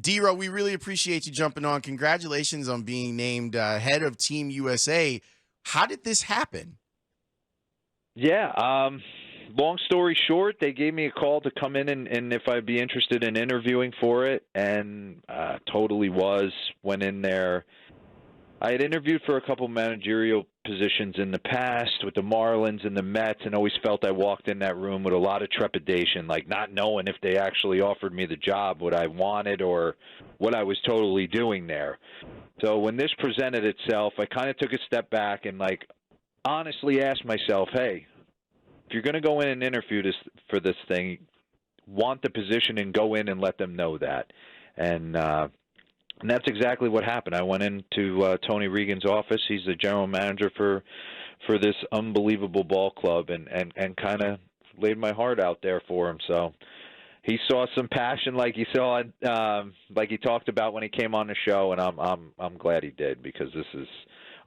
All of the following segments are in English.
D-Ro, we really appreciate you jumping on. Congratulations on being named head of Team USA. How did this happen? Yeah. Long story short, they gave me a call to come in and if I'd be interested in interviewing for it, and totally was. Went in there. I had interviewed for a couple managerial positions in the past with the Marlins and the Mets, and always felt I walked in that room with a lot of trepidation, like not knowing if they actually offered me the job, what I wanted, or what I was totally doing there. So when this presented itself, I kind of took a step back and honestly asked myself, hey, if you're going to go in and interview for this thing, want the position and go in and let them know that. And that's exactly what happened. I went into Tony Regan's office. He's the general manager for this unbelievable ball club, and kind of laid my heart out there for him. So he saw some passion, like he saw, like he talked about when he came on the show, and I'm glad he did, because this is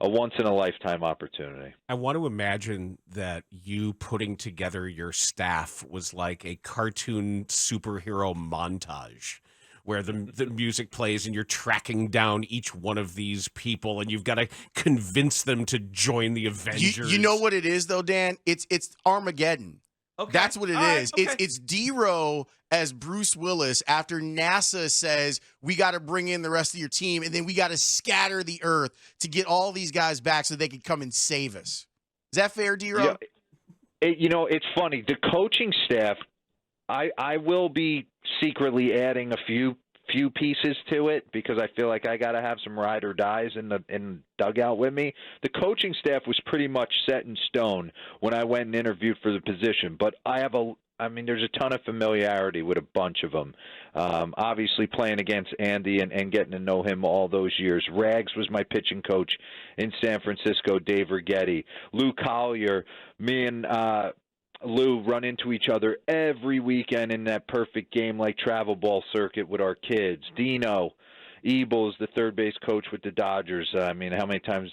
a once-in-a-lifetime opportunity. I want to imagine that you putting together your staff was like a cartoon superhero montage where the music plays and you're tracking down each one of these people and you've got to convince them to join the Avengers. You know what it is, though, Dan? It's Armageddon. Okay. That's what it All is. right, okay. It's D-Ro as Bruce Willis after NASA says, we got to bring in the rest of your team, and then we got to scatter the earth to get all these guys back so they can come and save us. Is that fair, D-Ro? Yeah, it's funny. The coaching staff, I will be secretly adding a few pieces to it, because I feel like I got to have some ride or dies in the dugout with me. The coaching staff was pretty much set in stone when I went and interviewed for the position, but there's a ton of familiarity with a bunch of them. Obviously playing against Andy and getting to know him all those years. Rags was my pitching coach in San Francisco, Dave Righetti. Lou Collier, me and Lou run into each other every weekend in that perfect game like travel ball circuit with our kids. Dino Ebels, the third base coach with the Dodgers. How many times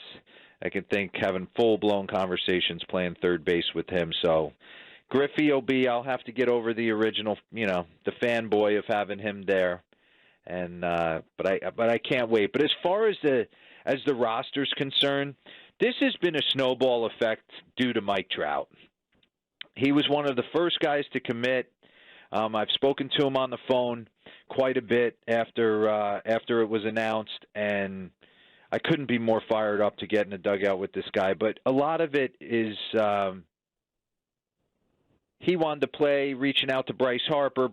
I can think having full-blown conversations playing third base with him. So Griffey will be, I'll have to get over the original, the fanboy of having him there. And but I can't wait. But as far as the roster's concerned, this has been a snowball effect due to Mike Trout. He was one of the first guys to commit. I've spoken to him on the phone quite a bit after it was announced, and I couldn't be more fired up to get in the dugout with this guy. But a lot of it is he wanted to play, reaching out to Bryce Harper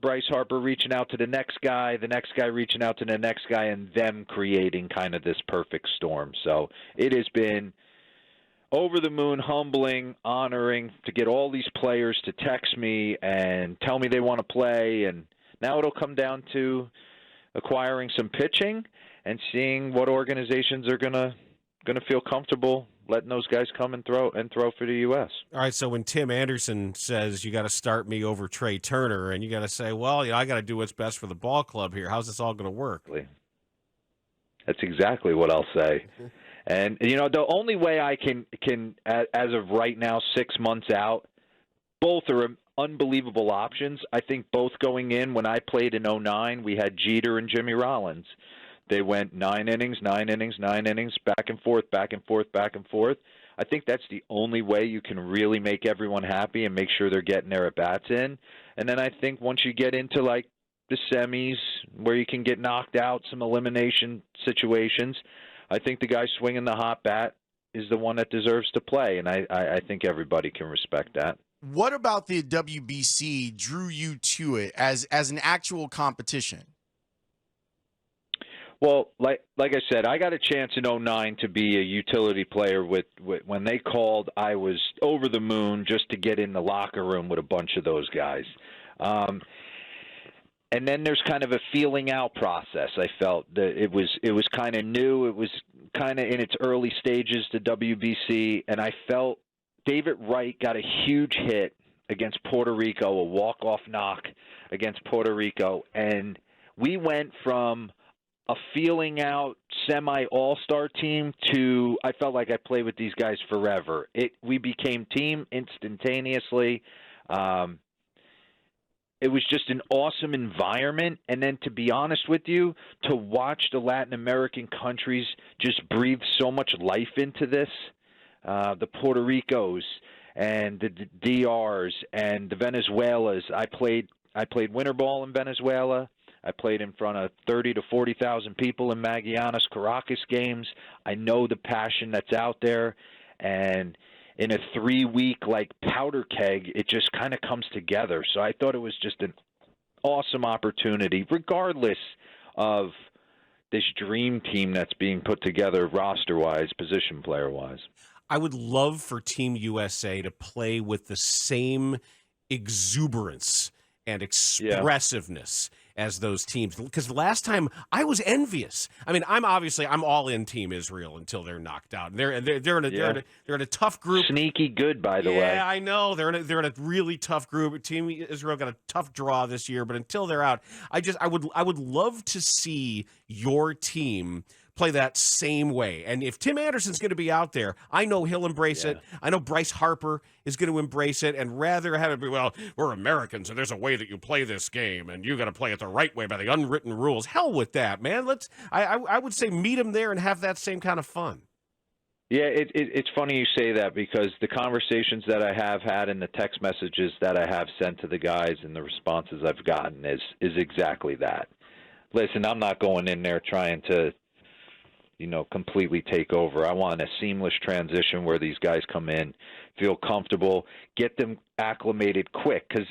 reaching out to the next guy reaching out to the next guy, and them creating kind of this perfect storm. So it has been over the moon, humbling, honoring to get all these players to text me and tell me they want to play. And now it'll come down to acquiring some pitching and seeing what organizations are gonna feel comfortable letting those guys come and throw for the U.S. All right, so when Tim Anderson says you got to start me over Trey Turner, and you got to say, well, I got to do what's best for the ball club here. How's this all going to work? That's exactly what I'll say. And, the only way I can, as of right now, 6 months out, both are unbelievable options. I think both going in, when I played in 2009, we had Jeter and Jimmy Rollins. They went 9 innings, back and forth. I think that's the only way you can really make everyone happy and make sure they're getting their at-bats in. And then I think once you get into, the semis where you can get knocked out, some elimination situations, I think the guy swinging the hot bat is the one that deserves to play, and I think everybody can respect that. What about the WBC drew you to it as an actual competition? Well, like I said, I got a chance in 2009 to be a utility player with when they called, I was over the moon just to get in the locker room with a bunch of those guys. And then there's kind of a feeling out process. I felt that it was kind of new. It was kind of in its early stages, the WBC, and I felt David Wright got a huge hit against Puerto Rico, a walk-off knock against Puerto Rico, and we went from a feeling out semi-all-star team to I felt like I played with these guys forever. We became team instantaneously. it was just an awesome environment. And then, to be honest with you, to watch the Latin American countries just breathe so much life into this, the Puerto Ricos and the DRs and the Venezuelas. I played winter ball in Venezuela. I played in front of 30 to 40,000 people in Magallanes, Caracas games. I know the passion that's out there, and in a 3-week powder keg, it just kind of comes together. So I thought it was just an awesome opportunity, regardless of this dream team that's being put together roster-wise, position player-wise. I would love for Team USA to play with the same exuberance and expressiveness as those teams, because last time I was envious. I mean, I'm all in Team Israel until they're knocked out. They're in a tough group. Sneaky good, by the way. Yeah, I know they're in a really tough group. Team Israel got a tough draw this year, but until they're out, I would love to see your team play that same way. And if Tim Anderson's going to be out there, I know he'll embrace it. I know Bryce Harper is going to embrace it, and rather have it be, well, we're Americans, and there's a way that you play this game, and you got to play it the right way by the unwritten rules. Hell with that, man. I would say meet him there and have that same kind of fun. Yeah, it's funny you say that, because the conversations that I have had and the text messages that I have sent to the guys and the responses I've gotten is exactly that. Listen, I'm not going in there trying to completely take over. I want a seamless transition where these guys come in, feel comfortable, get them acclimated quick, because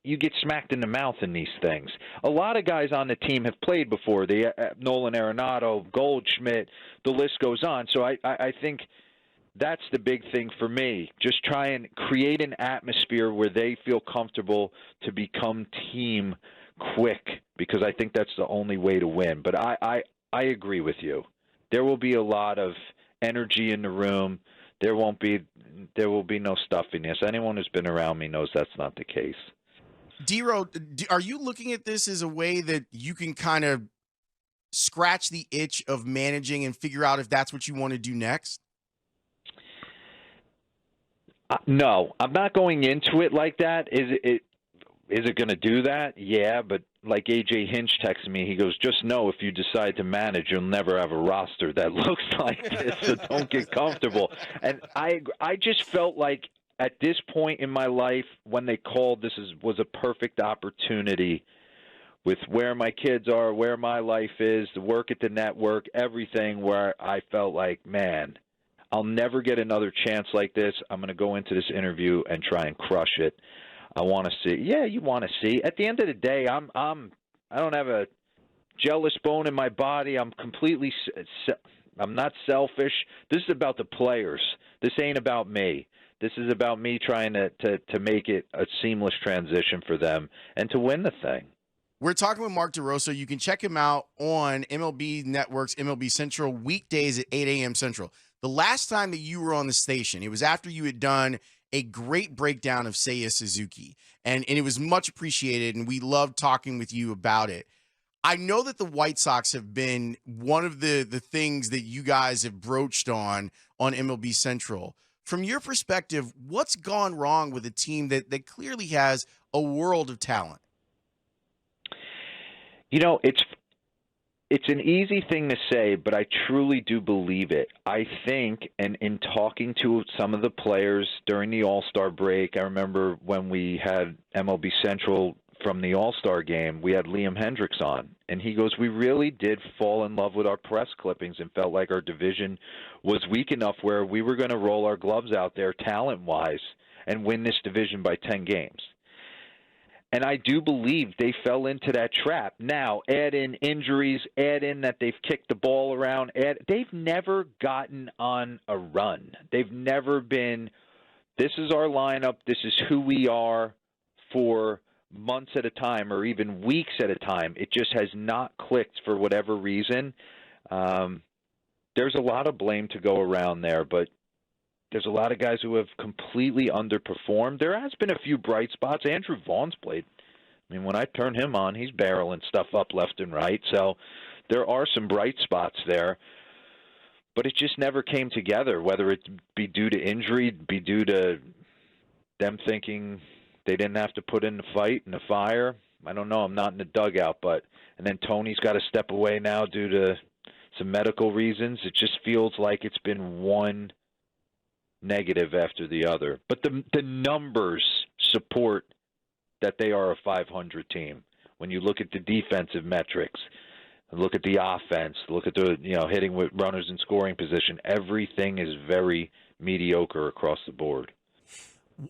you get smacked in the mouth in these things. A lot of guys on the team have played before. Nolan Arenado, Goldschmidt, the list goes on. So I think that's the big thing for me. Just try and create an atmosphere where they feel comfortable to become team quick, because I think that's the only way to win. But I agree with you. There will be a lot of energy in the room. There will be no stuffiness. Anyone who's been around me knows that's not the case. D-Ro, are you looking at this as a way that you can kind of scratch the itch of managing and figure out if that's what you want to do next? No, I'm not going into it like that. Is it going to do that? Yeah, but like AJ Hinch texted me, he goes, just know if you decide to manage, you'll never have a roster that looks like this, so don't get comfortable. And I just felt like at this point in my life, when they called, was a perfect opportunity with where my kids are, where my life is, the work at the network, everything, where I felt like, man, I'll never get another chance like this. I'm going to go into this interview and try and crush it. I want to see. Yeah, you want to see. At the end of the day, I don't have a jealous bone in my body. I'm not selfish. This is about the players. This ain't about me. This is about me trying to make it a seamless transition for them and to win the thing. We're talking with Mark DeRosa. You can check him out on MLB Network's MLB Central weekdays at 8 a.m. Central. The last time that you were on the station, it was after you had done a great breakdown of Seiya Suzuki, and it was much appreciated, and we loved talking with you about it. I know that the White Sox have been one of the things that you guys have broached on MLB Central. From your perspective, what's gone wrong with a team that clearly has a world of talent? It's an easy thing to say, but I truly do believe it. I think, and in talking to some of the players during the All-Star break, I remember when we had MLB Central from the All-Star game, we had Liam Hendricks on, and he goes, we really did fall in love with our press clippings and felt like our division was weak enough where we were going to roll our gloves out there talent-wise and win this division by 10 games. And I do believe they fell into that trap. Now, add in injuries, add in that they've kicked the ball around. They've never gotten on a run. They've never been, this is our lineup, this is who we are for months at a time or even weeks at a time. It just has not clicked for whatever reason. There's a lot of blame to go around there, but there's a lot of guys who have completely underperformed. There has been a few bright spots. Andrew Vaughn's played. I mean, when I turn him on, he's barreling stuff up left and right. So there are some bright spots there. But it just never came together, whether it be due to injury, be due to them thinking They didn't have to put in the fight and the fire. I don't know. I'm not in the dugout, and then Tony's got to step away now due to some medical reasons. It just feels like it's been one negative after the other. But the numbers support that they are a 500 team. When you look at the defensive metrics, look at the offense, look at the hitting with runners in scoring position, everything is very mediocre across the board.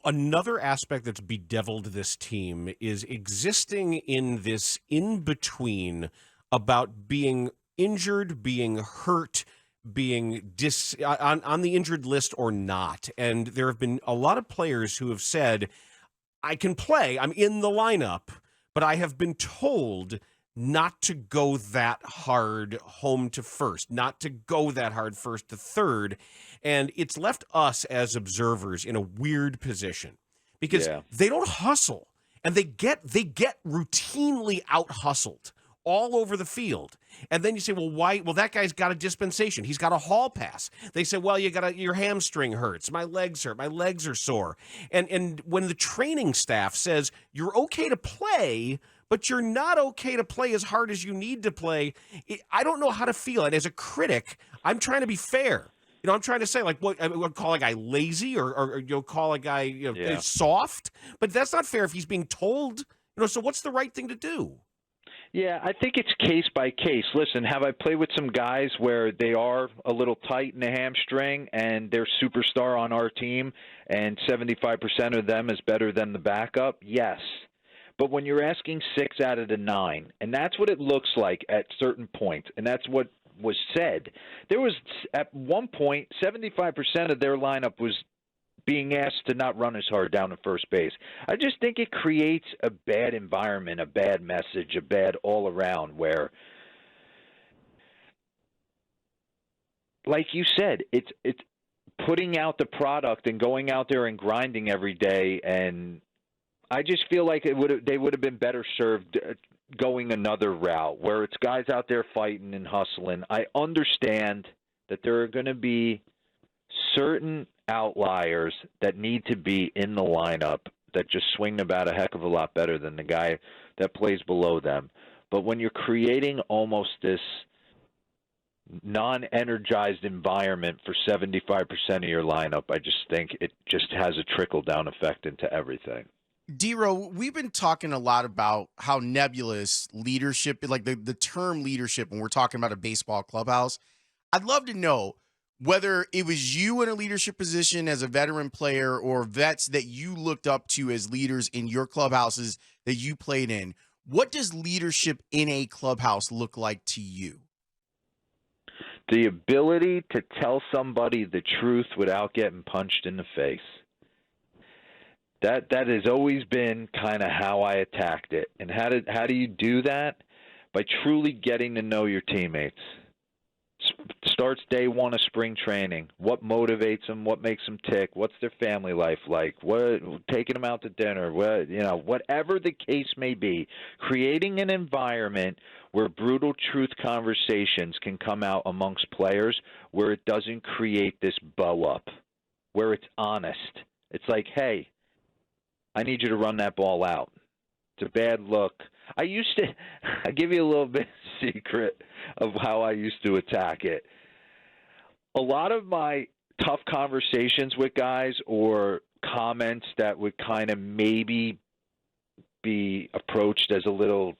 Another aspect that's bedeviled this team is existing in this in-between about being injured, being hurt, being on the injured list or not. And there have been a lot of players who have said, I can play, I'm in the lineup, but I have been told not to go that hard home to first, not to go that hard first to third. And it's left us as observers in a weird position because they don't hustle, and they get routinely out hustled all over the field. And then you say, well, why? Well, that guy's got a dispensation. He's got a hall pass. They say, well, your hamstring hurts. My legs hurt. My legs are sore. And when the training staff says you're okay to play, but you're not okay to play as hard as you need to play, I don't know how to feel. And as a critic, I'm trying to be fair. I'm trying to say, like, what I would call a guy lazy or call a guy soft, but that's not fair if he's being told. So what's the right thing to do? Yeah, I think it's case by case. Listen, have I played with some guys where they are a little tight in the hamstring and they're superstar on our team and 75% of them is better than the backup? Yes. But when you're asking 6 out of the 9, and that's what it looks like at certain points, and that's what was said. There was, at one point, 75% of their lineup was being asked to not run as hard down to first base. I just think it creates a bad environment, a bad message, a bad all-around where, like you said, it's putting out the product and going out there and grinding every day, and I just feel like they would have been better served going another route where it's guys out there fighting and hustling. I understand that there are going to be certain outliers that need to be in the lineup that just swing the bat a heck of a lot better than the guy that plays below them. But when you're creating almost this non-energized environment for 75% of your lineup, I just think it just has a trickle-down effect into everything. D-Ro, we've been talking a lot about how nebulous leadership, like the term leadership, when we're talking about a baseball clubhouse. I'd love to know whether it was you in a leadership position as a veteran player or vets that you looked up to as leaders in your clubhouses that you played in. What does leadership in a clubhouse look like to you? The ability to tell somebody the truth without getting punched in the face. That has always been kind of how I attacked it. And how do you do that? By truly getting to know your teammates. Starts day one of spring training. What motivates them? What makes them tick? What's their family life like? What taking them out to dinner? Whatever the case may be, creating an environment where brutal truth conversations can come out amongst players, where it doesn't create this bow up, where it's honest. It's like, hey, I need you to run that ball out. It's a bad look. I'll give you a little bit of secret of how I used to attack it. A lot of my tough conversations with guys or comments that would kind of maybe be approached as a little,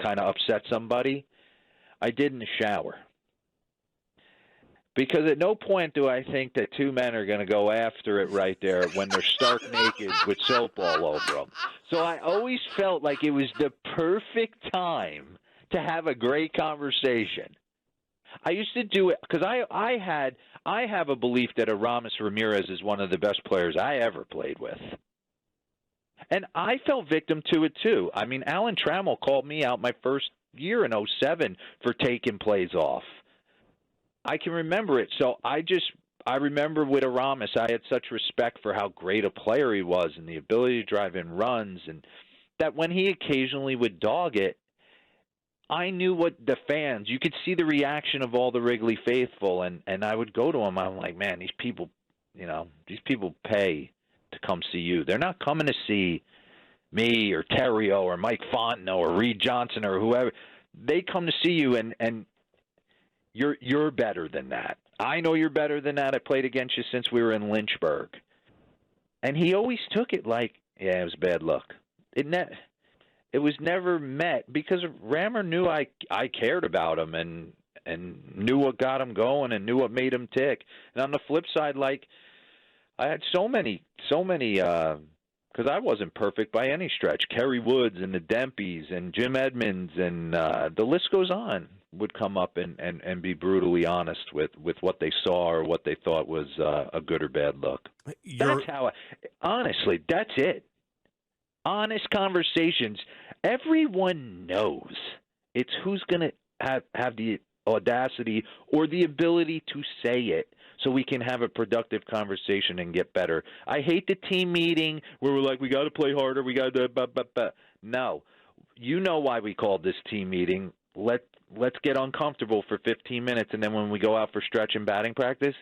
kind of upset somebody, I did in the shower. Because at no point do I think that two men are going to go after it right there when they're stark naked with soap all over them. So I always felt like it was the perfect time to have a great conversation. I used to do it because I have a belief that Aramis Ramírez is one of the best players I ever played with. And I fell victim to it too. I mean, Alan Trammell called me out my first year in 2007 for taking plays off. I can remember it. So I remember with Aramis, I had such respect for how great a player he was and the ability to drive in runs, and that when he occasionally would dog it, I knew what the fans, you could see the reaction of all the Wrigley faithful, and I would go to him. I'm like, man, these people pay to come see you. They're not coming to see me or Terrio or Mike Fontenot or Reed Johnson or whoever. They come to see you, and you're better than that. I know you're better than that. I played against you since we were in Lynchburg. And he always took it like, yeah, it was bad luck. It was never met because Rammer knew I cared about him and knew what got him going and knew what made him tick. And on the flip side, like, I had so many, because I wasn't perfect by any stretch. Kerry Woods and the Dempys and Jim Edmonds and the list goes on, would come up and be brutally honest with what they saw or what they thought was a good or bad look. That's how, honestly, that's it. Honest conversations. Everyone knows it's who's going to have the audacity or the ability to say it so we can have a productive conversation and get better. I hate the team meeting where we're like, we got to play harder, we got to No. You know why we called this team meeting. Let's get uncomfortable for 15 minutes, and then when we go out for stretch and batting practice,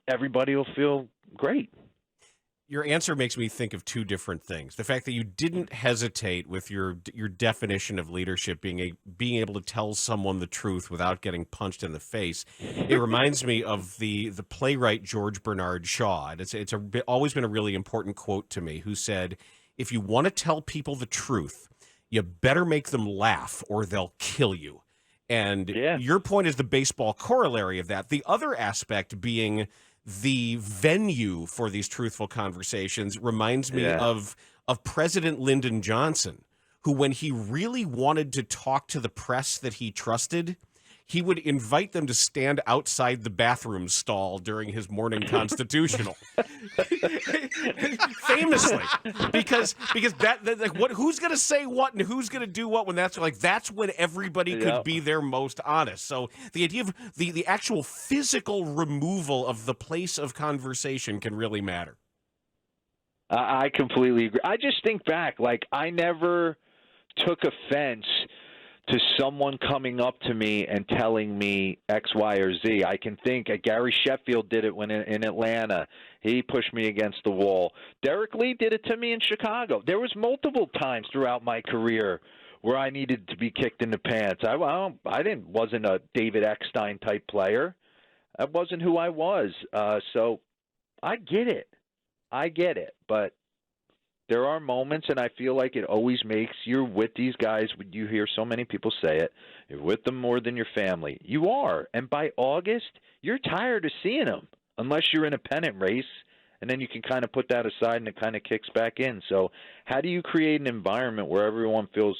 everybody will feel great. Your answer makes me think of two different things. The fact that you didn't hesitate with your definition of leadership being able to tell someone the truth without getting punched in the face. It reminds me of the playwright George Bernard Shaw. And it's always been a really important quote to me, who said, if you want to tell people the truth, you better make them laugh or they'll kill you. And your point is the baseball corollary of that. The other aspect being the venue for these truthful conversations reminds me of President Lyndon Johnson, who, when he really wanted to talk to the press that he trusted, he would invite them to stand outside the bathroom stall during his morning constitutional. Famously, because that like, who's going to say what and who's going to do what when that's when everybody could be their most honest. So the idea of the actual physical removal of the place of conversation can really matter. I completely agree. I just think back, like, I never took offense to someone coming up to me and telling me X, Y, or Z. I can think Gary Sheffield did it when in Atlanta. He pushed me against the wall. Derek Lee did it to me in Chicago. There was multiple times throughout my career where I needed to be kicked in the pants. I wasn't a David Eckstein type player. That wasn't who I was. So I get it. But there are moments, and I feel like it always makes, you're with these guys, you hear so many people say it, you're with them more than your family. You are. And by August, you're tired of seeing them, unless you're in a pennant race, and then you can kind of put that aside and it kind of kicks back in. So how do you create an environment where everyone feels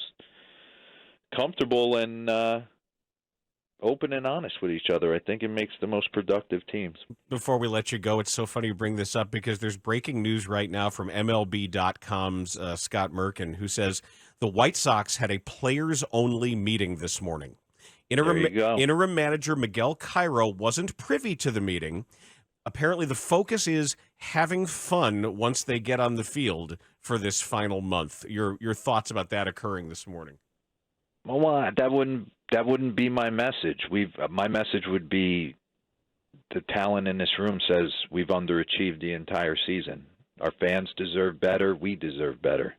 comfortable and open and honest with each other? I think it makes the most productive teams. Before we let you go, it's so funny you bring this up because there's breaking news right now from MLB.com's Scott Merkin, who says the White Sox had a players-only meeting this morning. Interim manager Miguel Cairo wasn't privy to the meeting. Apparently the focus is having fun once they get on the field for this final month. Your thoughts about that occurring this morning? Well, that wouldn't be my message. My message would be the talent in this room says we've underachieved the entire season. Our fans deserve better. We deserve better.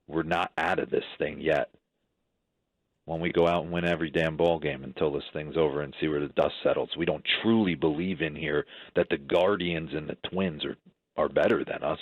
We're not out of this thing yet. When we go out and win every damn ball game until this thing's over and see where the dust settles. We don't truly believe in here that the Guardians and the Twins are better than us.